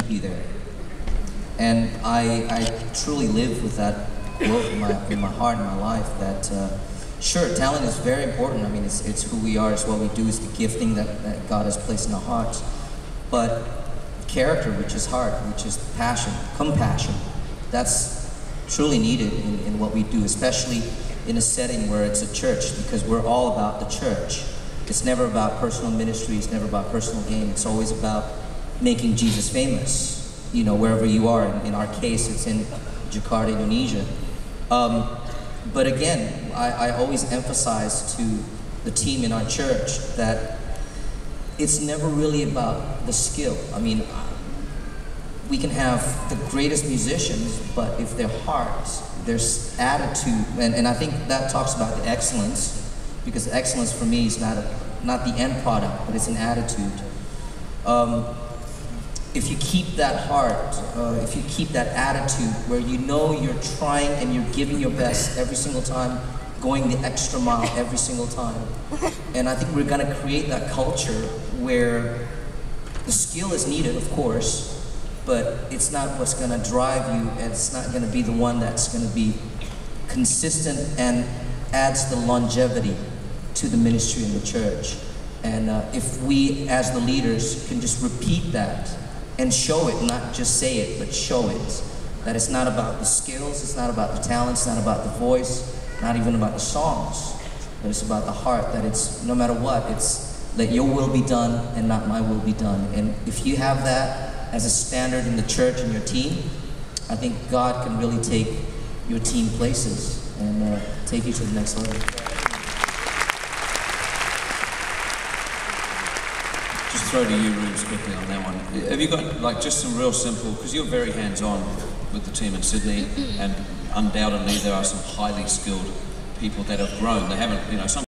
be there. And I truly live with that quote in my heart, in my life, that sure, talent is very important. I mean, it's who we are, it's what we do, it's the gifting that God has placed in our hearts. But character, which is heart, which is passion, compassion, that's truly needed in what we do, especially in a setting where it's a church, because we're all about the church. It's never about personal ministry, it's never about personal gain, it's always about making Jesus famous, you know, wherever you are. In our case, it's in Jakarta, Indonesia. But again, I always emphasize to the team in our church that it's never really about the skill. I mean, we can have the greatest musicians, but if their hearts, their attitude, and I think that talks about the excellence, because excellence for me is not the end product, but it's an attitude. If you keep that heart, if you keep that attitude where you know you're trying and you're giving your best every single time, going the extra mile every single time, and I think we're going to create that culture where the skill is needed, of course, but it's not what's going to drive you, and it's not going to be the one that's going to be consistent and adds the longevity to the ministry in the church. And if we, as the leaders, can just repeat that and show it, not just say it, but show it, that it's not about the skills, it's not about the talent, it's not about the voice, not even about the songs, but it's about the heart, that it's, no matter what, it's let your will be done and not my will be done. And if you have that as a standard in the church and your team, I think God can really take your team places and take you to the next level. Just throw to you, Rubes, quickly on that one. Have you got like just some real simple, because you're very hands-on with the team in Sydney, and undoubtedly there are some highly skilled people that have grown. They haven't, you know, some